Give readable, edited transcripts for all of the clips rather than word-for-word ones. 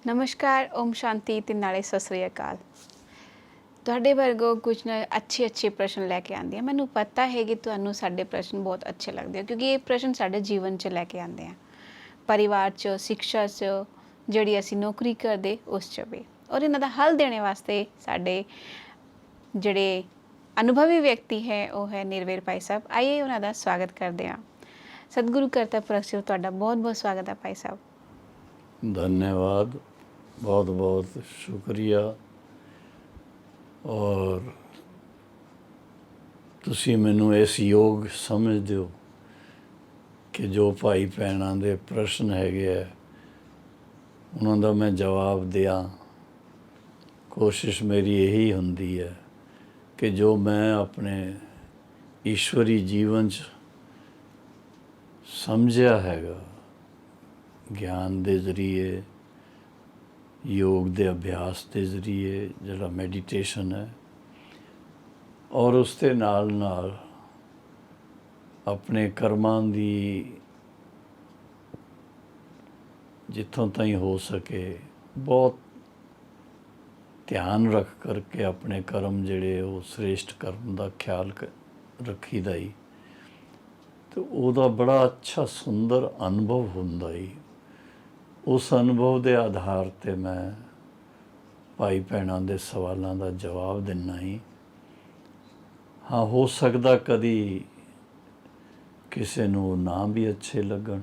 नमस्कार, ओम शांति ते नाले सत श्री अकाल। ਤੁਹਾਡੇ ਵਰਗੋ ਕੁਝ ਨਾ ਅੱਛੇ ਪ੍ਰਸ਼ਨ ਲੈ ਕੇ ਆਉਂਦੇ ਆ। ਮੈਨੂੰ ਪਤਾ ਹੈ ਕਿ ਤੁਹਾਨੂੰ ਸਾਡੇ ਪ੍ਰਸ਼ਨ ਬਹੁਤ ਅੱਛੇ ਲੱਗਦੇ ਆ ਕਿਉਂਕਿ ਇਹ ਪ੍ਰਸ਼ਨ ਸਾਡੇ ਜੀਵਨ 'ਚ ਲੈ ਕੇ ਆਉਂਦੇ ਆ, ਪਰਿਵਾਰ 'ਚ, ਸਿੱਖਿਆ 'ਚ, ਜਿਹੜੀ ਅਸੀਂ ਨੌਕਰੀ ਕਰਦੇ ਉਸ 'ਚ ਵੀ। ਔਰ ਇਹਨਾਂ ਦਾ ਹੱਲ ਦੇਣ ਵਾਸਤੇ ਸਾਡੇ ਜਿਹੜੇ ਅਨੁਭਵੀ ਵਿਅਕਤੀ ਹੈ ਉਹ ਹੈ ਨਿਰਵੈਰ ਭਾਈ ਸਾਹਿਬ। ਆइए ਉਹਨਾਂ ਦਾ ਸਵਾਗਤ ਕਰਦੇ ਹਾਂ। सतगुरु करता प्रक्षेप ਤੁਹਾਡਾ बहुत बहुत स्वागत है भाई साहब। धन्यवाद, बहुत बहुत शुक्रिया। और ਤੁਸੀਂ ਮੈਨੂੰ ਇਸ ਯੋਗ ਸਮਝਦੇ ਹੋ ਕਿ ਜੋ ਭਾਈ ਭੈਣਾਂ ਦੇ ਪ੍ਰਸ਼ਨ ਹੈਗੇ ਆ ਉਹਨਾਂ ਦਾ ਮੈਂ ਜਵਾਬ ਦਿਆਂ। ਕੋਸ਼ਿਸ਼ ਮੇਰੀ ਇਹੀ ਹੁੰਦੀ ਹੈ ਕਿ ਜੋ ਮੈਂ ਆਪਣੇ ਈਸ਼ਵਰੀ ਜੀਵਨ 'ਚ ਸਮਝਿਆ ਹੈਗਾ, ਗਿਆਨ ਦੇ ਜ਼ਰੀਏ, ਯੋਗ ਦੇ ਅਭਿਆਸ ਦੇ ਜ਼ਰੀਏ, ਜਿਹੜਾ ਮੈਡੀਟੇਸ਼ਨ ਹੈ, ਔਰ ਉਸ ਦੇ ਨਾਲ ਨਾਲ ਆਪਣੇ ਕਰਮਾਂ ਦੀ ਜਿੱਥੋਂ ਤਾਈਂ ਹੋ ਸਕੇ ਬਹੁਤ ਧਿਆਨ ਰੱਖ ਕਰਕੇ ਆਪਣੇ ਕਰਮ ਜਿਹੜੇ ਉਹ ਸ੍ਰੇਸ਼ਟ ਕਰਨ ਦਾ ਖਿਆਲ ਰੱਖੀਦਾ ਹੀ, ਤੇ ਉਹਦਾ ਬੜਾ ਅੱਛਾ ਸੁੰਦਰ ਅਨੁਭਵ ਹੁੰਦਾ ਹੀ। ਉਸ ਅਨੁਭਵ ਦੇ ਆਧਾਰ 'ਤੇ ਮੈਂ ਭਾਈ ਭੈਣਾਂ ਦੇ ਸਵਾਲਾਂ ਦਾ ਜਵਾਬ ਦਿੰਦਾ ਹੀ। ਹਾਂ, ਹੋ ਸਕਦਾ ਕਦੀ ਕਿਸੇ ਨੂੰ ਨਾ ਵੀ ਅੱਛੇ ਲੱਗਣ,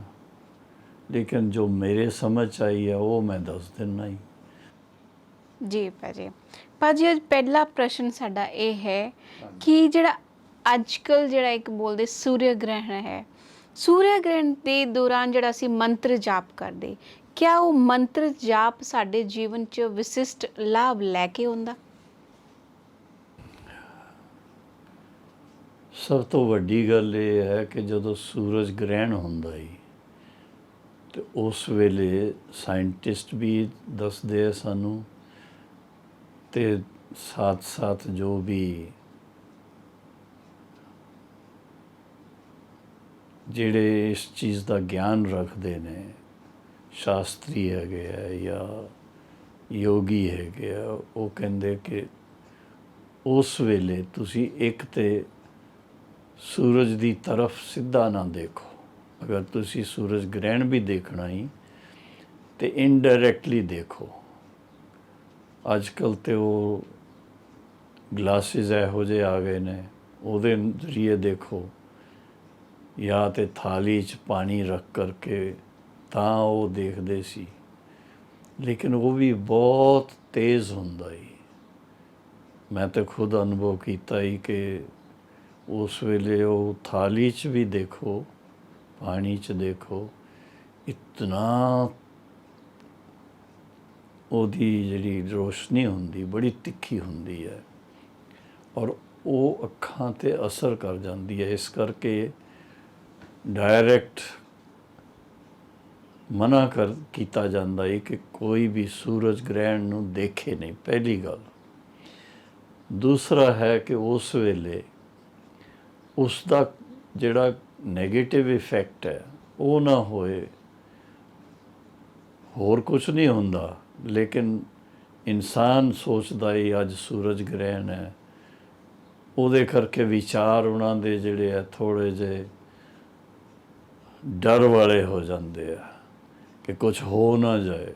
ਲੇਕਿਨ ਜੋ ਮੇਰੇ ਸਮਝ ਆਈ ਹੈ ਉਹ ਮੈਂ ਦੱਸ ਦਿੰਦਾ ਹੀ। ਜੀ ਭਾਜੀ ਅੱਜ ਪਹਿਲਾ ਪ੍ਰਸ਼ਨ ਸਾਡਾ ਇਹ ਹੈ ਕਿ ਜਿਹੜਾ ਅੱਜ ਕੱਲ੍ਹ ਜਿਹੜਾ ਇੱਕ ਬੋਲਦੇ ਸੂਰਯ ਗ੍ਰਹਿਣ ਹੈ, ਸੂਰਯ ਗ੍ਰਹਿਣ ਦੇ ਦੌਰਾਨ ਜਿਹੜਾ ਅਸੀਂ ਮੰਤਰ ਜਾਪ ਕਰਦੇ, ਕਿਆ ਉਹ ਮੰਤਰ ਜਾਪ ਸਾਡੇ ਜੀਵਨ 'ਚ ਵਿਸ਼ਿਸ਼ਟ ਲਾਭ ਲੈ ਕੇ ਆਉਂਦਾ? ਸਭ ਤੋਂ ਵੱਡੀ ਗੱਲ ਇਹ ਹੈ ਕਿ ਜਦੋਂ ਸੂਰਜ ਗ੍ਰਹਿਣ ਹੁੰਦਾ ਹੀ ਤੇ ਉਸ ਵੇਲੇ ਸਾਇੰਟਿਸਟ ਵੀ ਦੱਸਦੇ ਆ ਸਾਨੂੰ, ਤੇ ਸਾਥ ਜੋ ਵੀ ਜਿਹੜੇ ਇਸ ਚੀਜ਼ ਦਾ ਗਿਆਨ ਰੱਖਦੇ ਨੇ, ਸ਼ਾਸਤਰੀ ਹੈਗੇ ਆ ਜਾਂ ਯੋਗੀ ਹੈਗੇ ਆ, ਉਹ ਕਹਿੰਦੇ ਕਿ ਉਸ ਵੇਲੇ ਤੁਸੀਂ ਇੱਕ ਤੇ ਸੂਰਜ ਦੀ ਤਰਫ ਸਿੱਧਾ ਨਾ ਦੇਖੋ। ਅਗਰ ਤੁਸੀਂ ਸੂਰਜ ਗ੍ਰਹਿਣ ਵੀ ਦੇਖਣਾ ਹੀ ਤੇ ਇਨਡਾਇਰੈਕਟਲੀ ਦੇਖੋ। ਅੱਜ ਕੱਲ੍ਹ ਤੇ ਉਹ ਗਲਾਸਿਸ ਇਹੋ ਜਿਹੇ ਆ ਗਏ ਨੇ, ਉਹਦੇ ਜ਼ਰੀਏ ਦੇਖੋ, ਜਾਂ ਤੇ ਥਾਲੀ 'ਚ ਪਾਣੀ ਰੱਖ ਕਰਕੇ ਤਾਂ ਉਹ ਦੇਖਦੇ ਸੀ, ਲੇਕਿਨ ਉਹ ਵੀ ਬਹੁਤ ਤੇਜ਼ ਹੁੰਦਾ ਹੀ। ਮੈਂ ਤਾਂ ਖੁਦ ਅਨੁਭਵ ਕੀਤਾ ਹੀ ਕਿ ਉਸ ਵੇਲੇ ਉਹ ਥਾਲੀ 'ਚ ਵੀ ਦੇਖੋ, ਪਾਣੀ 'ਚ ਦੇਖੋ, ਇਤਨਾ ਉਹਦੀ ਜਿਹੜੀ ਰੋਸ਼ਨੀ ਹੁੰਦੀ ਬੜੀ ਤਿੱਖੀ ਹੁੰਦੀ ਹੈ ਔਰ ਉਹ ਅੱਖਾਂ 'ਤੇ ਅਸਰ ਕਰ ਜਾਂਦੀ ਹੈ। ਇਸ ਕਰਕੇ ਡਾਇਰੈਕਟ ਮਨਾ ਕੀਤਾ ਜਾਂਦਾ ਹੈ ਕਿ ਕੋਈ ਵੀ ਸੂਰਜ ਗ੍ਰਹਿਣ ਨੂੰ ਦੇਖੇ ਨਹੀਂ, ਪਹਿਲੀ ਗੱਲ। ਦੂਸਰਾ ਹੈ ਕਿ ਉਸ ਵੇਲੇ ਉਸ ਦਾ ਜਿਹੜਾ ਨੈਗੇਟਿਵ ਇਫੈਕਟ ਹੈ ਉਹ ਨਾ ਹੋਏ। ਹੋਰ ਕੁਛ ਨਹੀਂ ਹੁੰਦਾ, ਲੇਕਿਨ ਇਨਸਾਨ ਸੋਚਦਾ ਹੀ ਅੱਜ ਸੂਰਜ ਗ੍ਰਹਿਣ ਹੈ, ਉਹਦੇ ਕਰਕੇ ਵਿਚਾਰ ਉਹਨਾਂ ਦੇ ਜਿਹੜੇ ਆ ਥੋੜ੍ਹੇ ਜਿਹੇ ਡਰ ਵਾਲੇ ਹੋ ਜਾਂਦੇ ਆ ਕਿ ਕੁਛ ਹੋ ਨਾ ਜਾਏ।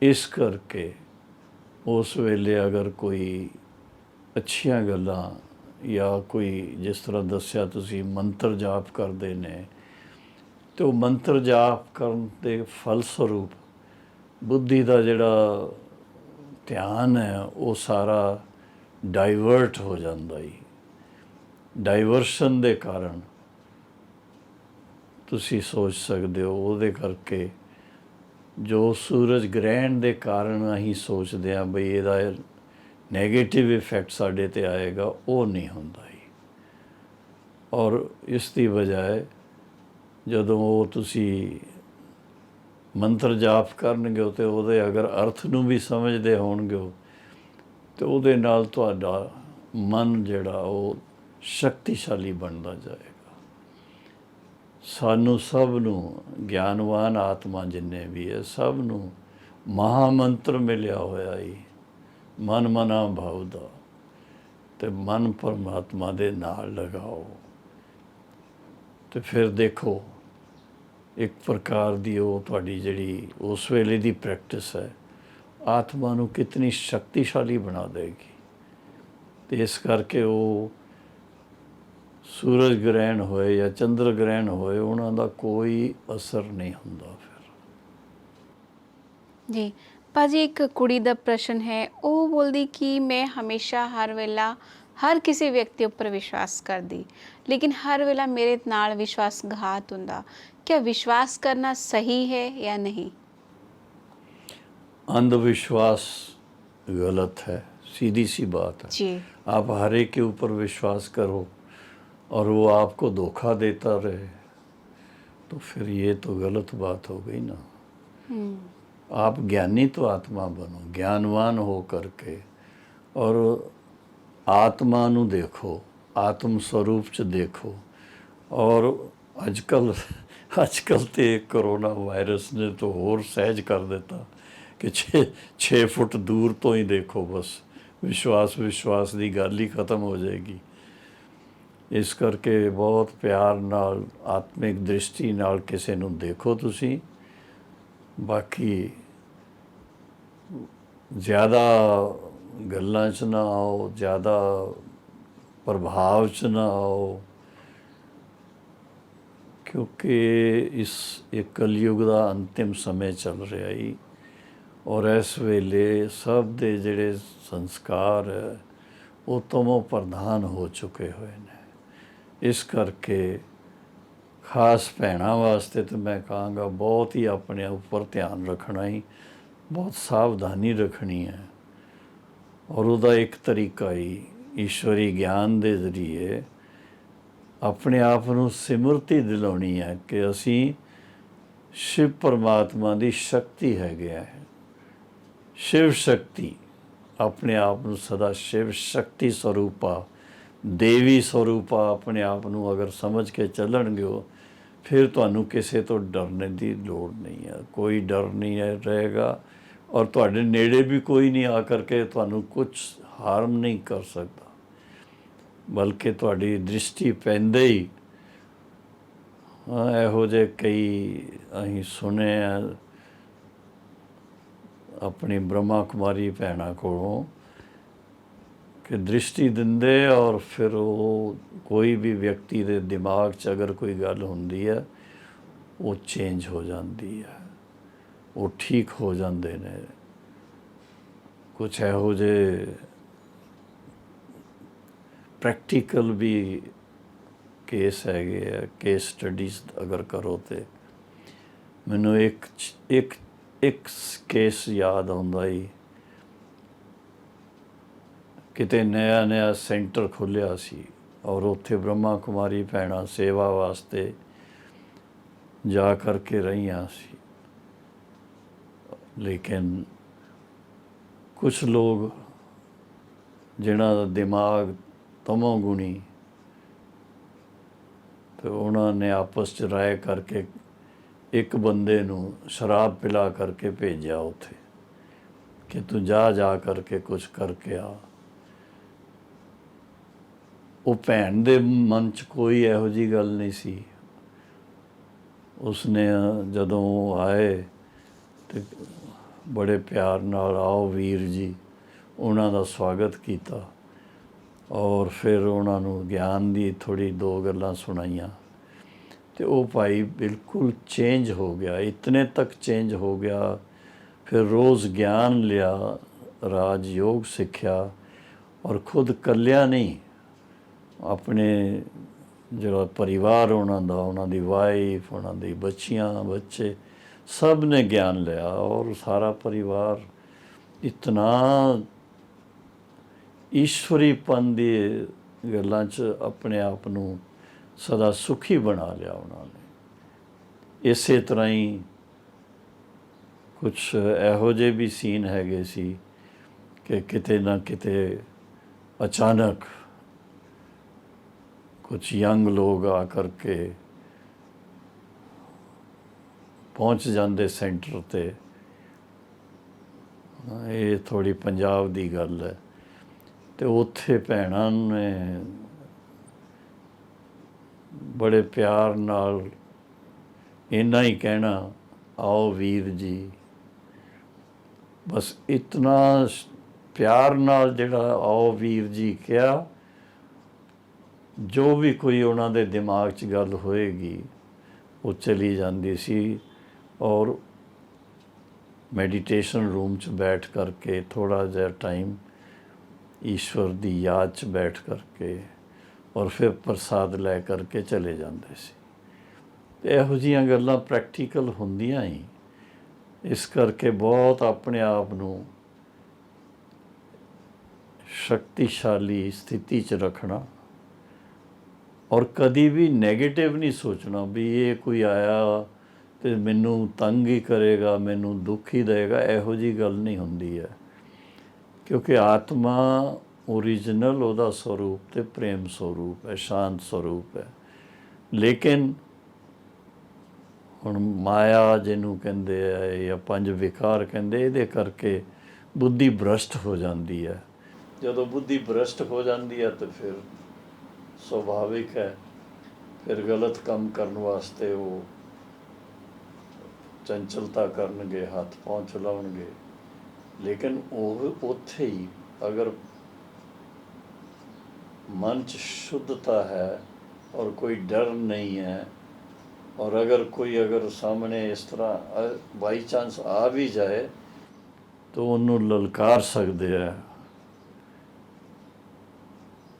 ਇਸ ਕਰਕੇ ਉਸ ਵੇਲੇ ਅਗਰ ਕੋਈ ਅੱਛੀਆਂ ਗੱਲਾਂ ਜਾਂ ਕੋਈ, ਜਿਸ ਤਰ੍ਹਾਂ ਦੱਸਿਆ ਤੁਸੀਂ, ਮੰਤਰ ਜਾਪ ਕਰਦੇ ਨੇ, ਅਤੇ ਉਹ ਮੰਤਰ ਜਾਪ ਕਰਨ ਦੇ ਫਲਸਰੂਪ ਬੁੱਧੀ ਦਾ ਜਿਹੜਾ ਧਿਆਨ ਹੈ ਉਹ ਸਾਰਾ ਡਾਈਵਰਟ ਹੋ ਜਾਂਦਾ ਹੀ। ਡਾਈਵਰਸ਼ਨ ਦੇ ਕਾਰਨ ਤੁਸੀਂ ਸੋਚ ਸਕਦੇ ਹੋ, ਉਹਦੇ ਕਰਕੇ ਜੋ ਸੂਰਜ ਗ੍ਰਹਿਣ ਦੇ ਕਾਰਨ ਅਸੀਂ ਸੋਚਦੇ ਹਾਂ ਬਈ ਇਹਦਾ ਨੈਗੇਟਿਵ ਇਫੈਕਟ ਸਾਡੇ 'ਤੇ ਆਏਗਾ, ਉਹ ਨਹੀਂ ਹੁੰਦਾ ਹੀ। ਔਰ ਇਸ ਦੀ ਬਜਾਏ ਜਦੋਂ ਉਹ ਤੁਸੀਂ ਮੰਤਰ ਜਾਪ ਕਰਨਗੇ ਅਤੇ ਉਹਦੇ ਅਗਰ ਅਰਥ ਨੂੰ ਵੀ ਸਮਝਦੇ ਹੋਣਗੇ ਤਾਂ ਉਹਦੇ ਨਾਲ ਤੁਹਾਡਾ ਮਨ ਜਿਹੜਾ ਉਹ ਸ਼ਕਤੀਸ਼ਾਲੀ ਬਣਦਾ ਜਾਏਗਾ। ਸਾਨੂੰ ਸਭ ਨੂੰ, ਗਿਆਨਵਾਨ ਆਤਮਾ ਜਿੰਨੇ ਵੀ ਹੈ, ਸਭ ਨੂੰ ਮਹਾਮੰਤਰ ਮਿਲਿਆ ਹੋਇਆ ਹੀ ਮਨ ਮਨਾ ਭਾਉ ਦਾ, ਤੇ ਮਨ ਪਰਮਾਤਮਾ ਦੇ ਨਾਲ ਲਗਾਓ। ਤੇ ਫਿਰ ਦੇਖੋ ਇੱਕ ਪ੍ਰਕਾਰ ਦੀ ਉਹ ਤੁਹਾਡੀ ਜਿਹੜੀ ਉਸ ਵੇਲੇ ਦੀ ਪ੍ਰੈਕਟਿਸ ਹੈ ਆਤਮਾ ਨੂੰ ਕਿਤਨੀ ਸ਼ਕਤੀਸ਼ਾਲੀ ਬਣਾ ਦੇਗੀ। ਤੇ ਇਸ ਕਰਕੇ ਉਹ ਸੂਰਜ ਗ੍ਰਹਿਣ ਹੋਏ ਜਾਂ ਚੰਦਰ ਗ੍ਰਹਿਣ ਹੋਏ ਉਹਨਾਂ ਦਾ ਕੋਈ ਅਸਰ ਨਹੀਂ ਹੁੰਦਾ ਫਿਰ। ਜੀ ਭਾਜੀ, ਇੱਕ ਕੁੜੀ ਦਾ ਪ੍ਰਸ਼ਨ ਹੈ, ਉਹ ਬੋਲਦੀ ਕਿ ਮੈਂ ਹਮੇਸ਼ਾ ਹਰ ਵੇਲਾ ਹਰ ਕਿਸੇ ਵਿਅਕਤੀ ਉੱਪਰ ਵਿਸ਼ਵਾਸ ਕਰਦੀ, ਲੇਕਿਨ ਹਰ ਵੇਲਾ ਮੇਰੇ ਨਾਲ ਵਿਸ਼ਵਾਸਘਾਤ ਹੁੰਦਾ। क्या विश्वास करना सही है या नहीं? अंधविश्वास गलत है, सीधी सी बात है। जी। आप हर एक के ऊपर विश्वास करो और वो आपको धोखा देता रहे तो फिर ये तो गलत बात हो गई ना। आप ज्ञानी तो आत्मा बनो, ज्ञानवान हो करके, और आत्मा ਨੂੰ ਦੇਖੋ, ਆਤਮ ਸਰੂਪ ਚ ਦੇਖੋ। ਔਰ ਅੱਜ ਕੱਲ੍ਹ ਤੇ ਕਰੋਨਾ ਵਾਇਰਸ ਨੇ ਤਾਂ ਹੋਰ ਸਹਿਜ ਕਰ ਦਿੱਤਾ ਕਿ 6 ਫੁੱਟ ਦੂਰ ਤੋਂ ਹੀ ਦੇਖੋ, ਬਸ ਵਿਸ਼ਵਾਸ ਦੀ ਗੱਲ ਹੀ ਖਤਮ ਹੋ ਜਾਏਗੀ। ਇਸ ਕਰਕੇ ਬਹੁਤ ਪਿਆਰ ਨਾਲ ਆਤਮਿਕ ਦ੍ਰਿਸ਼ਟੀ ਨਾਲ ਕਿਸੇ ਨੂੰ ਦੇਖੋ ਤੁਸੀਂ। ਬਾਕੀ ਜ਼ਿਆਦਾ ਗੱਲਾਂ 'ਚ ਨਾ ਆਓ, ਜ਼ਿਆਦਾ ਪ੍ਰਭਾਵ 'ਚ ਨਾ ਆਓ, ਕਿਉਂਕਿ ਇਹ ਕਲਯੁਗ ਦਾ ਅੰਤਿਮ ਸਮੇਂ ਚੱਲ ਰਿਹਾ ਹੀ, ਔਰ ਇਸ ਵੇਲੇ ਸਭ ਦੇ ਜਿਹੜੇ ਸੰਸਕਾਰ ਹੈ ਉਹ ਤਮੋ ਪ੍ਰਧਾਨ ਹੋ ਚੁੱਕੇ ਹੋਏ ਨੇ। ਇਸ ਕਰਕੇ ਖਾਸ ਭੈਣਾਂ ਵਾਸਤੇ ਤਾਂ ਮੈਂ ਕਹਾਂਗਾ ਬਹੁਤ ਹੀ ਆਪਣੇ ਉੱਪਰ ਧਿਆਨ ਰੱਖਣਾ ਹੀ, ਬਹੁਤ ਸਾਵਧਾਨੀ ਰੱਖਣੀ ਹੈ। ਔਰ ਉਹਦਾ ਇੱਕ ਤਰੀਕਾ ਹੀ ਈਸ਼ਵਰੀ ਗਿਆਨ ਦੇ ਜ਼ਰੀਏ ਆਪਣੇ ਆਪ ਨੂੰ ਸਿਮਰਤੀ ਦਿਲਾਉਣੀ ਹੈ ਕਿ ਅਸੀਂ ਸ਼ਿਵ ਪਰਮਾਤਮਾ ਦੀ ਸ਼ਕਤੀ ਹੈਗੇ ਆ। ਸ਼ਿਵ ਸ਼ਕਤੀ, ਆਪਣੇ ਆਪ ਨੂੰ ਸਦਾ ਸ਼ਿਵ ਸ਼ਕਤੀ ਸਰੂਪਾ, ਦੇਵੀ ਸਰੂਪਾ ਆਪਣੇ ਆਪ ਨੂੰ ਅਗਰ ਸਮਝ ਕੇ ਚੱਲਣਗੇ ਹੋ, ਫਿਰ ਤੁਹਾਨੂੰ ਕਿਸੇ ਤੋਂ ਡਰਨੇ ਦੀ ਲੋੜ ਨਹੀਂ ਹੈ। ਕੋਈ ਡਰ ਨਹੀਂ ਰਹੇਗਾ, ਔਰ ਤੁਹਾਡੇ ਨੇੜੇ ਵੀ ਕੋਈ ਨਹੀਂ ਆ ਕਰਕੇ ਤੁਹਾਨੂੰ ਕੁਛ ਹਾਰਮ ਨਹੀਂ ਕਰ ਸਕਦਾ, ਬਲਕਿ ਤੁਹਾਡੀ ਦ੍ਰਿਸ਼ਟੀ ਪੈਂਦੇ ਹੀ ਇਹੋ ਜਿਹੇ ਕਈ ਅਸੀਂ ਸੁਣੇ ਆ ਆਪਣੀ ਬ੍ਰਹਮਾ ਕੁਮਾਰੀ ਭੈਣਾਂ ਕੋਲੋਂ ਕਿ ਦ੍ਰਿਸ਼ਟੀ ਦਿੰਦੇ, ਔਰ ਫਿਰ ਉਹ ਕੋਈ ਵੀ ਵਿਅਕਤੀ ਦੇ ਦਿਮਾਗ 'ਚ ਅਗਰ ਕੋਈ ਗੱਲ ਹੁੰਦੀ ਹੈ ਉਹ ਚੇਂਜ ਹੋ ਜਾਂਦੀ ਹੈ, ਉਹ ਠੀਕ ਹੋ ਜਾਂਦੇ ਨੇ। ਕੁਛ ਇਹੋ ਜਿਹੇ ਪ੍ਰੈਕਟੀਕਲ ਵੀ ਕੇਸ ਹੈਗੇ ਆ, ਕੇਸ ਸਟੱਡੀਜ਼ ਅਗਰ ਕਰੋ ਤੇ ਮੈਨੂੰ ਇੱਕ ਕੇਸ ਯਾਦ ਆਉਂਦਾ ਹੀ। ਕਿਤੇ ਨया ਸੈਂਟਰ ਖੁੱਲ੍ਹਿਆ ਸੀ ਔਰ ਉੱਥੇ ਬ੍ਰਹਮਾ ਕੁਮਾਰੀ ਭੈਣਾਂ ਸੇਵਾ ਵਾਸਤੇ ਜਾ ਕਰਕੇ ਰਹੀਆਂ ਸੀ, ਲੇਕਿਨ ਕੁਛ ਲੋਕ ਜਿਨ੍ਹਾਂ ਦਾ ਦਿਮਾਗ ਤਮੋ ਗੁਣੀ, ਤੇ ਉਹਨਾਂ ਨੇ ਆਪਸ 'ਚ ਰਾਏ ਕਰਕੇ ਇੱਕ ਬੰਦੇ ਨੂੰ ਸ਼ਰਾਬ ਪਿਲਾ ਕਰਕੇ ਭੇਜਿਆ ਉੱਥੇ ਕਿ ਤੂੰ ਜਾ ਕਰਕੇ ਕੁਛ ਕਰਕੇ ਆ। ਉਹ ਭੈਣ ਦੇ ਮਨ 'ਚ ਕੋਈ ਇਹੋ ਜਿਹੀ ਗੱਲ ਨਹੀਂ ਸੀ। ਉਸਨੇ ਜਦੋਂ ਆਏ ਤੇ ਬੜੇ ਪਿਆਰ ਨਾਲ ਆਓ ਵੀਰ ਜੀ, ਉਹਨਾਂ ਦਾ ਸਵਾਗਤ ਕੀਤਾ ਔਰ ਫਿਰ ਉਹਨਾਂ ਨੂੰ ਗਿਆਨ ਦੀ ਥੋੜ੍ਹੀ 2 ਗੱਲਾਂ ਸੁਣਾਈਆਂ ਤੇ ਉਹ ਭਾਈ ਬਿਲਕੁਲ ਚੇਂਜ ਹੋ ਗਿਆ, ਇਤਨੇ ਤੱਕ ਚੇਂਜ ਹੋ ਗਿਆ। ਫਿਰ ਰੋਜ਼ ਗਿਆਨ ਲਿਆ, ਰਾਜ ਯੋਗ ਸਿੱਖਿਆ, ਔਰ ਖੁਦ ਇਕੱਲਿਆਂ ਨਹੀਂ, ਆਪਣੇ ਜਿਹੜਾ ਪਰਿਵਾਰ ਉਹਨਾਂ ਦਾ, ਉਹਨਾਂ ਦੀ ਵਾਈਫ, ਉਹਨਾਂ ਦੀ ਬੱਚੇ ਸਭ ਨੇ ਗਿਆਨ ਲਿਆ, ਔਰ ਸਾਰਾ ਪਰਿਵਾਰ ਇਤਨਾ ਈਸ਼ਵਰੀਪਨ ਦੀ ਗੱਲਾਂ 'ਚ ਆਪਣੇ ਆਪ ਨੂੰ ਸਦਾ ਸੁਖੀ ਬਣਾ ਲਿਆ ਉਹਨਾਂ ਨੇ। ਇਸੇ ਤਰ੍ਹਾਂ ਹੀ ਕੁਛ ਇਹੋ ਜਿਹੇ ਵੀ ਸੀਨ ਹੈਗੇ ਸੀ ਕਿ ਕਿਤੇ ਨਾ ਕਿਤੇ ਅਚਾਨਕ ਕੁਛ ਯੰਗ ਲੋਕ ਆ ਕਰਕੇ ਪਹੁੰਚ ਜਾਂਦੇ ਸੈਂਟਰ 'ਤੇ ਇਹ ਥੋੜ੍ਹੀ ਪੰਜਾਬ ਦੀ ਗੱਲ ਹੈ। ਅਤੇ ਉੱਥੇ ਭੈਣਾਂ ਨੇ ਬੜੇ ਪਿਆਰ ਨਾਲ ਇੰਨਾ ਹੀ ਕਹਿਣਾ, ਆਓ ਵੀਰ ਜੀ, ਬਸ ਇਤਨਾ ਪਿਆਰ ਨਾਲ ਜਿਹੜਾ ਆਓ ਵੀਰ ਜੀ ਕਿਹਾ, ਜੋ ਵੀ ਕੋਈ ਉਹਨਾਂ ਦੇ ਦਿਮਾਗ 'ਚ ਗੱਲ ਹੋਏਗੀ ਉਹ ਚਲੀ ਜਾਂਦੀ ਸੀ। ਔਰ ਮੈਡੀਟੇਸ਼ਨ ਰੂਮ 'ਚ ਬੈਠ ਕਰਕੇ ਥੋੜ੍ਹਾ ਜਿਹਾ ਟਾਈਮ ਈਸ਼ਵਰ ਦੀ ਯਾਦ 'ਚ ਬੈਠ ਕਰਕੇ ਔਰ ਫਿਰ ਪ੍ਰਸਾਦ ਲੈ ਕਰਕੇ ਚਲੇ ਜਾਂਦੇ ਸੀ। ਅਤੇ ਇਹੋ ਜਿਹੀਆਂ ਗੱਲਾਂ ਪ੍ਰੈਕਟੀਕਲ ਹੁੰਦੀਆਂ ਹੀ, ਇਸ ਕਰਕੇ ਬਹੁਤ ਆਪਣੇ ਆਪ ਨੂੰ ਸ਼ਕਤੀਸ਼ਾਲੀ ਸਥਿਤੀ 'ਚ ਰੱਖਣਾ ਔਰ ਕਦੀ ਵੀ ਨੈਗੇਟਿਵ ਨਹੀਂ ਸੋਚਣਾ ਵੀ ਇਹ ਕੋਈ ਆਇਆ ਅਤੇ ਮੈਨੂੰ ਤੰਗ ਹੀ ਕਰੇਗਾ, ਮੈਨੂੰ ਦੁੱਖ ਹੀ ਦੇਵੇਗਾ। ਇਹੋ ਜਿਹੀ ਗੱਲ ਨਹੀਂ ਹੁੰਦੀ ਹੈ, ਕਿਉਂਕਿ ਆਤਮਾ ਓਰੀਜਨਲ ਉਹਦਾ ਸਰੂਪ ਤੇ ਪ੍ਰੇਮ ਸਰੂਪ ਹੈ, ਸ਼ਾਂਤ ਸਰੂਪ ਹੈ। ਲੇਕਿਨ ਹੁਣ ਮਾਇਆ ਜਿਹਨੂੰ ਕਹਿੰਦੇ ਆ ਜਾਂ ਪੰਜ ਵਿਕਾਰ ਕਹਿੰਦੇ, ਇਹਦੇ ਕਰਕੇ ਬੁੱਧੀ ਭ੍ਰਸ਼ਟ ਹੋ ਜਾਂਦੀ ਹੈ। ਜਦੋਂ ਬੁੱਧੀ ਭ੍ਰਸ਼ਟ ਹੋ ਜਾਂਦੀ ਹੈ ਤਾਂ ਫਿਰ ਸੁਭਾਵਿਕ ਹੈ, ਫਿਰ ਗਲਤ ਕੰਮ ਕਰਨ ਵਾਸਤੇ ਉਹ ਚੰਚਲਤਾ ਕਰਨਗੇ, ਹੱਥ ਪਾਂਵ ਚਲਾਉਣਗੇ। ਲੇਕਿਨ ਉਹ ਉੱਥੇ ਹੀ ਅਗਰ ਮਨ 'ਚ ਸ਼ੁੱਧਤਾ ਹੈ ਔਰ ਕੋਈ ਡਰ ਨਹੀਂ ਹੈ, ਔਰ ਅਗਰ ਸਾਹਮਣੇ ਇਸ ਤਰ੍ਹਾਂ ਬਾਈ ਚਾਂਸ ਆ ਵੀ ਜਾਏ ਤਾਂ ਉਹਨੂੰ ਲਲਕਾਰ ਸਕਦੇ ਆ,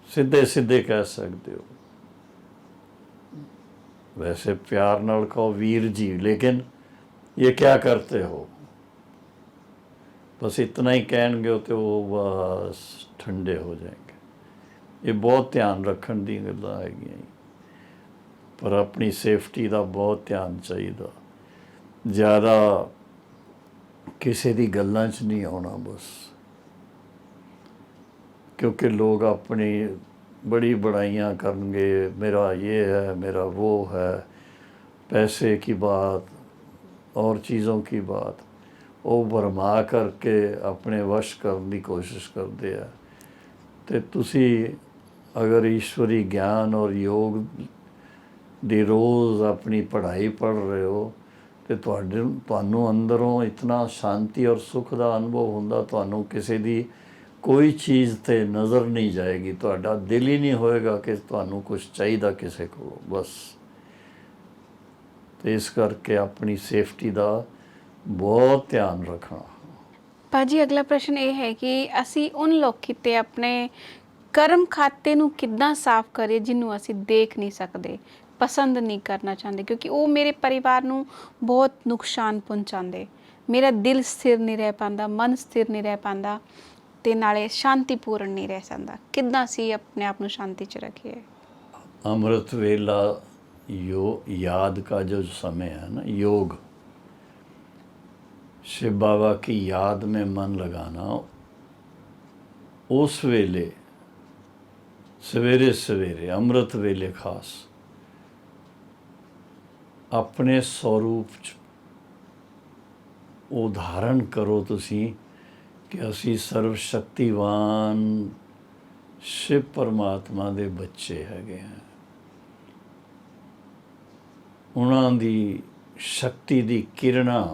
ਸਿੱਧੇ ਸਿੱਧੇ ਕਹਿ ਸਕਦੇ ਹੋ। वैसे प्यार नाल कहो वीर जी, लेकिन ये क्या करते हो, बस इतना ही कहेंगे तो वो बस ठंडे हो जाएंगे। ये बहुत ध्यान रखने दी गल्लां हैगियां, पर अपनी सेफ्टी का बहुत ध्यान चाहिए। ज़्यादा किसी दी गल्लां च नहीं आना बस, क्योंकि लोग अपनी बड़ी बड़ाइयाँ करेंगे, मेरा ये है, मेरा वो है, पैसे की बात और चीज़ों की बात, वो भरमा करके अपने वश करने की कोशिश करते हैं। तो तुसी अगर ईश्वरी ज्ञान और योग दी रोज़ अपनी पढ़ाई पढ़ रहे हो तो तुहानू अंदरों इतना शांति और सुख का अनुभव हुंदा, तुहानू किसी दी कोई चीज़ ते नज़र नहीं जाएगी, तुहाडा दिल ही नहीं होएगा कि तुहानू कुछ चाहिए किसी को बस। तो इस करके अपनी सेफ्टी का बहुत ध्यान रखना। ਭਾਜੀ ਅਗਲਾ ਪ੍ਰਸ਼ਨ ਇਹ ਹੈ ਕਿ ਅਸੀਂ ਉਨ ਲੋਕੀ ਤੇ ਆਪਣੇ ਕਰਮ ਖਾਤੇ ਨੂੰ ਕਿੱਦਾਂ ਸਾਫ਼ ਕਰੀਏ ਜਿਹਨੂੰ ਅਸੀਂ ਦੇਖ ਨਹੀਂ ਸਕਦੇ, ਪਸੰਦ ਨਹੀਂ ਕਰਨਾ ਚਾਹੁੰਦੇ, ਕਿਉਂਕਿ ਉਹ ਮੇਰੇ ਪਰਿਵਾਰ ਨੂੰ ਬਹੁਤ ਨੁਕਸਾਨ ਪਹੁੰਚਾਉਂਦੇ। ਮੇਰਾ ਦਿਲ ਸਥਿਰ ਨਹੀਂ ਰਹਿ ਪਾਉਂਦਾ, ਮਨ ਸਥਿਰ ਨਹੀਂ ਰਹਿ ਪਾਉਂਦਾ ਤੇ ਨਾਲੇ ਸ਼ਾਂਤੀਪੂਰਨ ਨਹੀਂ ਰਹਿ ਸਕਦਾ। ਕਿੱਦਾਂ ਅਸੀਂ ਆਪਣੇ ਆਪ ਨੂੰ ਸ਼ਾਂਤੀ 'ਚ ਰੱਖੀਏ? अमृत वेला याद का जो समय है ना, योग, शिव बाबा की याद में मन लगाना, उस वेले सवेरे सवेरे अमृत वेले खास अपने स्वरूप च उदाहरण करो तुसी कि असी सर्व शक्तिवान शिव परमात्मा दे बच्चे हैगे हैं। उन्हां दी शक्ति दी किरणां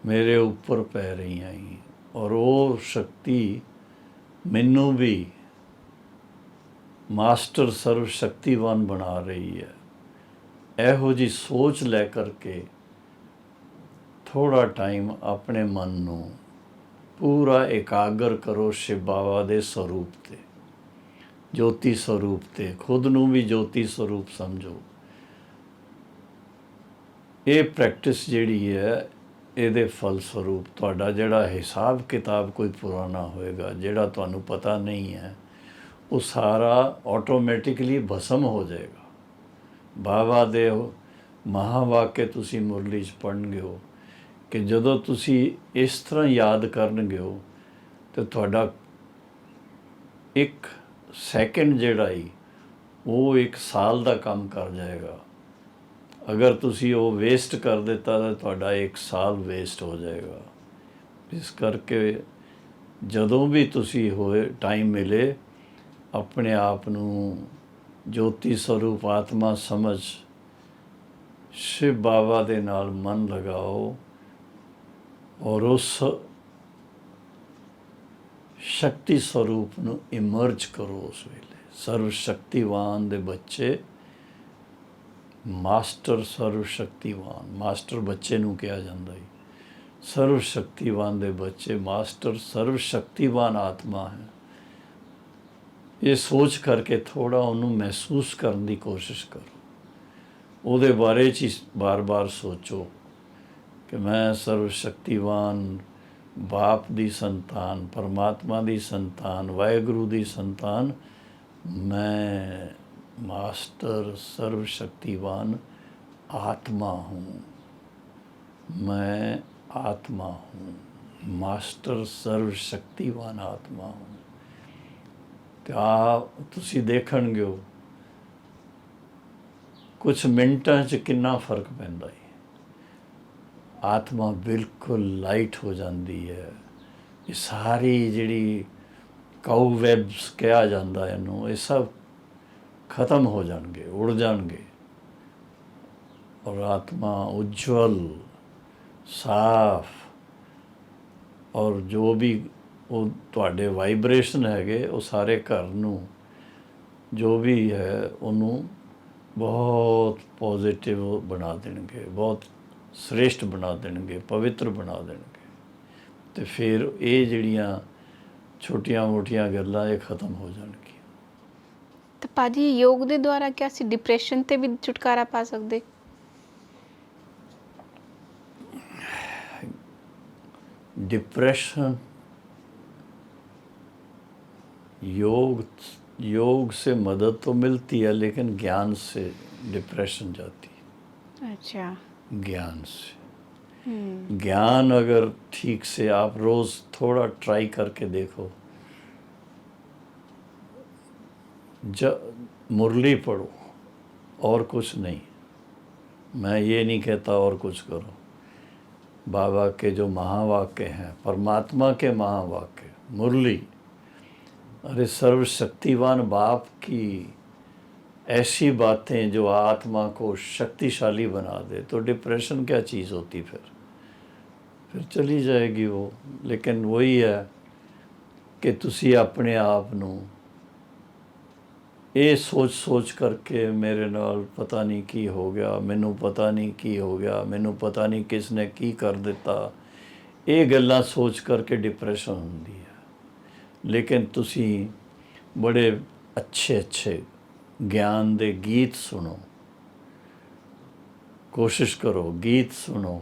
मेरे ऊपर पै रही हैं और वो शक्ति मैनू भी मास्टर सर्व शक्तिवान बना रही है। ਇਹੋ जी सोच लै करके थोड़ा टाइम अपने मन नू पूरा एकागर करो शिव बाबा दे स्वरूप ते, ज्योति स्वरूप ते, खुद नू भी ज्योति स्वरूप समझो। ये प्रैक्टिस जिहड़ी है, ਇਹਦੇ फलस्वरूप ਤੁਹਾਡਾ ਜਿਹੜਾ ਹਿਸਾਬ ਕਿਤਾਬ ਕੋਈ ਪੁਰਾਣਾ ਹੋਏਗਾ, ਜਿਹੜਾ ਤੁਹਾਨੂੰ ਪਤਾ नहीं है, वो सारा ऑटोमैटिकली भस्म हो जाएगा। बाबा दे महावाक्य तुसी मुरली च पढ़नगे हो कि जदों तुसी इस तरह याद करनगे हो तो तुहाडा एक सैकेंड जिहड़ा ही वो एक साल का काम कर जाएगा। अगर तुसी वो वेस्ट कर देता तो तुहाडा एक साल वेस्ट हो जाएगा। ਇਸ ਕਰਕੇ ਜਦੋਂ ਵੀ ਤੁਸੀਂ ਹੋਏ ਟਾਈਮ ਮਿਲੇ ਆਪਣੇ ਆਪ ਨੂੰ ਜੋਤੀ ਸਰੂਪ ਆਤਮਾ ਸਮਝ ਸ਼ਿਵ ਬਾਬਾ ਦੇ ਨਾਲ ਮਨ ਲਗਾਓ ਔਰ ਉਸ ਸ਼ਕਤੀ ਸਰੂਪ ਨੂੰ ਇਮਰਜ ਕਰੋ। ਉਸ ਵੇਲੇ ਸਰਵ ਸ਼ਕਤੀਵਾਨ ਦੇ ਬੱਚੇ, ਮਾਸਟਰ ਸਰਵ ਸ਼ਕਤੀਵਾਨ, ਮਾਸਟਰ ਬੱਚੇ ਨੂੰ ਕਿਹਾ ਜਾਂਦਾ ਹੈ। ਸਰਵ ਸ਼ਕਤੀਵਾਨ ਦੇ ਬੱਚੇ, ਮਾਸਟਰ ਸਰਵ ਸ਼ਕਤੀਵਾਨ ਆਤਮਾ ਹੈ। ਇਹ ਸੋਚ ਕਰਕੇ ਥੋੜਾ ਉਹਨੂੰ ਮਹਿਸੂਸ ਕਰਨ ਦੀ ਕੋਸ਼ਿਸ਼ ਕਰੋ। ਉਹਦੇ ਬਾਰੇ 'ਚ ਹੀ ਬਾਰ-ਬਾਰ ਸੋਚੋ ਕਿ ਮੈਂ ਸਰਵ ਸ਼ਕਤੀਵਾਨ ਬਾਪ ਦੀ ਸੰਤਾਨ, ਪਰਮਾਤਮਾ ਦੀ ਸੰਤਾਨ, ਵਾਹਿਗੁਰੂ ਦੀ ਸੰਤਾਨ, मैं मास्टर सर्वशक्तिवान आत्मा हूँ, मैं आत्मा हूँ, मास्टर सर्वशक्तिवान आत्मा हूँ। तो तुसी देखणगे हो कुछ मिनटां च कितना फर्क पैंदा है। आत्मा बिल्कुल लाइट हो जाती है। ये सारी जिहड़ी ਕਾਊ ਵੈਬਸ ਕਿਹਾ ਜਾਂਦਾ ਇਹਨੂੰ, ਇਹ ਸਭ ਖਤਮ ਹੋ ਜਾਣਗੇ, ਉੜ ਜਾਣਗੇ ਔਰ ਆਤਮਾ ਉਜਵਲ, ਸਾਫ, ਔਰ ਜੋ ਵੀ ਉਹ ਤੁਹਾਡੇ ਵਾਈਬ੍ਰੇਸ਼ਨ ਹੈਗੇ ਉਹ ਸਾਰੇ ਘਰ ਨੂੰ ਜੋ ਵੀ ਹੈ ਉਹਨੂੰ ਬਹੁਤ ਪੋਜ਼ਿਟਿਵ ਬਣਾ ਦੇਣਗੇ, ਬਹੁਤ ਸ੍ਰੇਸ਼ਟ ਬਣਾ ਦੇਣਗੇ, ਪਵਿੱਤਰ ਬਣਾ ਦੇਣਗੇ। ਅਤੇ ਫਿਰ ਇਹ ਜਿਹੜੀਆਂ ਛੋਟੀਆਂ ਮੋਟੀਆਂ ਗੱਲਾਂ ਇਹ ਖਤਮ ਹੋ ਜਾਣਗੀਆਂ। ਤਾਂ ਭਾਜੀ ਯੋਗ ਦੇ ਦੁਆਰਾ ਕੀ ਅਸੀਂ ਡਿਪਰੈਸ਼ਨ ਤੇ ਵੀ ਛੁਟਕਾਰਾ ਪਾ ਸਕਦੇ? डिप्रेशन योग से मदद तो मिलती है, लेकिन ज्ञान से डिप्रेशन जाती है। अच्छा। ज्ञान से ज्ञान अगर ठीक से आप रोज़ थोड़ा ट्राई करके देखो, मुरली पढ़ो और कुछ नहीं, मैं ये नहीं कहता और कुछ करो। बाबा के जो महावाक्य हैं, परमात्मा के महावाक्य, मुरली, अरे सर्वशक्तिवान बाप की ऐसी बातें जो आत्मा को शक्तिशाली बना दे, तो डिप्रेशन क्या चीज़ होती फिर चली जाएगी वो। लेकिन वही है कि तुसी अपने आप ਨੂੰ ਇਹ सोच करके मेरे नाल पता नहीं की हो गया, मैनू पता नहीं की हो गया, मैनू पता नहीं किसने की कर दिता, ये गल्लां सोच करके डिप्रेशन होंदी है। लेकिन तुसी बड़े अच्छे ज्ञान दे गीत सुनो, कोशिश करो गीत सुनो।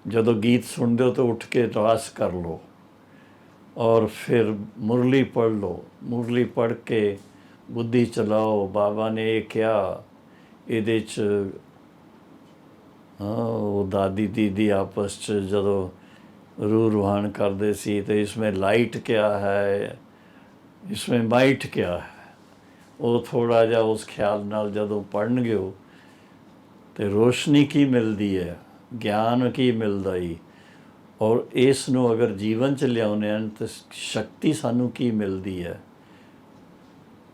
जदों गीत सुनते हो तो उठ के रास कर लो और फिर मुरली पढ़ लो। मुरली पढ़ के बुद्धि चलाओ, बाबा ने ये क्या ਇਹਦੇ 'ਚ ਉਹ ਦਾਦੀ दीदी आपस च जदों रूह रूहान करते सी तो इसमें लाइट क्या है, इसमें माइट क्या है, वो थोड़ा जा उस ख्याल नाल जदों पढ़नगे हो तो रोशनी की मिलती है, ज्ञान की मिलता ही। और इस नूं अगर जीवन च लियाउने हैं तो शक्ति सानू की मिलती है।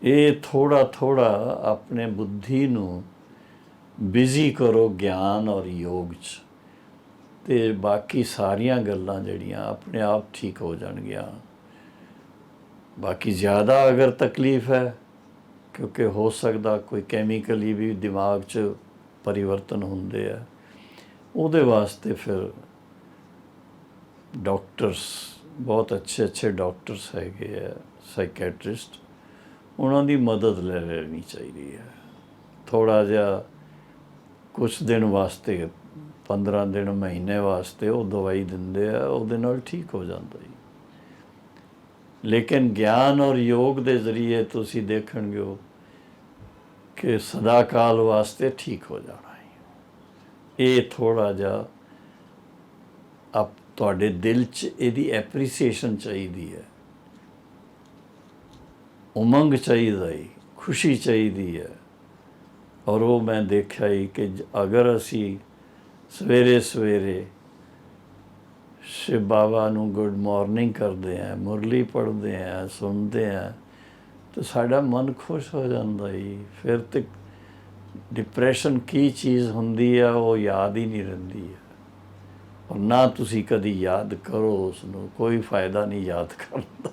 ये थोड़ा अपने बुद्धि नूं बिजी करो ज्ञान और योग च, ते बाकी सारियां गल्लां जड़ियां अपने आप ठीक हो जाणगियां। बाकी ज़्यादा अगर तकलीफ़ है, क्योंकि हो सकता कोई कैमिकली भी दिमाग च परिवर्तन होंदे है, उहदे वास्ते फिर डॉक्टर्स, बहुत अच्छे डॉक्टर्स हैगे है, साइकैट्रिस्ट, उन्हां दी मदद ले लेनी चाहिए है। थोड़ा जिहा कुछ दिन वास्ते, 15 दिन महीने वास्ते वो दवाई दिंदे आ, उहदे नाल ठीक हो जाता है। लेकिन ज्ञान और योग के जरिए तुसी देखणगे हो कि सदा काल वास्ते ठीक हो जाना है। ये थोड़ा जा अब तुहाडे दिल च इहदी एप्रीसीएशन चाहिदी है, उमंग चाहिदा है, खुशी चाहिदी है। और वो मैं देखा ही कि अगर असी सवेरे सवेरे शिव बाबा ਨੂੰ ਗੁੱਡ ਮਾਰਨਿੰਗ ਕਰਦੇ ਆ, ਮੁਰਲੀ ਪੜ੍ਹਦੇ ਆ, ਸੁਣਦੇ ਆ, ਤਾਂ ਸਾਡਾ ਮਨ ਖੁਸ਼ ਹੋ ਜਾਂਦਾ ਜੀ। ਫਿਰ ਤੇ ਡਿਪਰੈਸ਼ਨ ਕੀ ਚੀਜ਼ ਹੁੰਦੀ ਆ ਉਹ ਯਾਦ ਹੀ ਨਹੀਂ ਰਹਿੰਦੀ ਹੈ। ਔਰ ਨਾ ਤੁਸੀਂ ਕਦੀ ਯਾਦ ਕਰੋ ਉਸ ਨੂੰ, ਕੋਈ ਫਾਇਦਾ ਨਹੀਂ ਯਾਦ ਕਰਨ ਦਾ।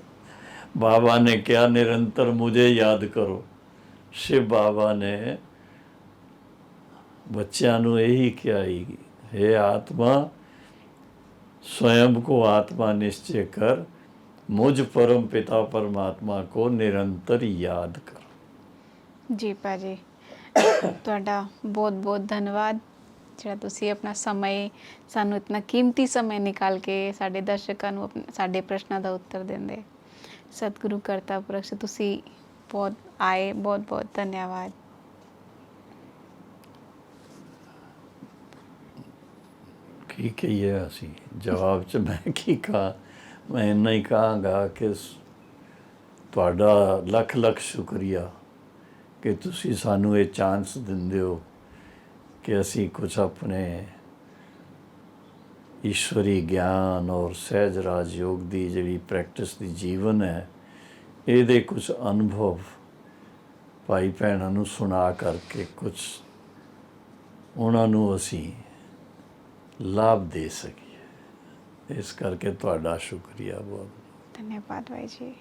ਬਾਬਾ ਨੇ ਕਿਹਾ ਨਿਰੰਤਰ ਮੁਝੇ ਯਾਦ ਕਰੋ। शिव बाबा ने बच्चों ਨੂੰ यही किया ही, हे आत्मा स्वयं को आत्मा निश्चय कर, मुझ परम पिता परमात्मा को निरंतर याद कर। ਜੀ ਭਾਜੀ ਤੁਹਾਡਾ ਬਹੁਤ ਬਹੁਤ ਧੰਨਵਾਦ ਜਿਹੜਾ ਤੁਸੀਂ ਆਪਣਾ ਸਮੇਂ ਸਾਨੂੰ ਇਤਨਾ ਕੀਮਤੀ ਸਮੇਂ ਨਿਕਾਲ ਕੇ ਸਾਡੇ ਦਰਸ਼ਕਾਂ ਨੂੰ ਸਾਡੇ ਪ੍ਰਸ਼ਨਾਂ ਦਾ ਉੱਤਰ ਦਿੰਦੇ। ਸਤਿਗੁਰੂ ਕਰਤਾ ਪੁਰਖ ਤੁਸੀਂ ਬਹੁਤ ਆਏ, ਬਹੁਤ ਬਹੁਤ ਧੰਨਵਾਦ। ਕੀ ਕਹੀਏ ਅਸੀਂ ਜਵਾਬ 'ਚ, ਮੈਂ ਕੀ ਕਹਾਂ, ਮੈਂ ਇੰਨਾ ਹੀ ਕਹਾਂਗਾ ਕਿ ਤੁਹਾਡਾ ਲੱਖ ਲੱਖ ਸ਼ੁਕਰੀਆ ਕਿ ਤੁਸੀਂ ਸਾਨੂੰ ਇਹ ਚਾਂਸ ਦਿੰਦੇ ਹੋ ਕਿ ਅਸੀਂ ਕੁਝ ਆਪਣੇ ਈਸ਼ਵਰੀ ਗਿਆਨ ਔਰ ਸਹਿਜ ਰਾਜ ਯੋਗ ਦੀ ਜਿਹੜੀ ਪ੍ਰੈਕਟਿਸ ਦੀ ਜੀਵਨ ਹੈ, ਇਹਦੇ ਕੁਝ ਅਨੁਭਵ ਭਾਈ ਭੈਣਾਂ ਨੂੰ ਸੁਣਾ ਕਰਕੇ ਕੁਝ ਉਹਨਾਂ ਨੂੰ ਅਸੀਂ ਲਾਭ ਦੇ ਸਕੀਏ। ਇਸ ਕਰਕੇ ਤੁਹਾਡਾ ਸ਼ੁਕਰੀਆ ਬਹੁਤ। ਧੰਨਵਾਦ ਭਾਈ ਜੀ।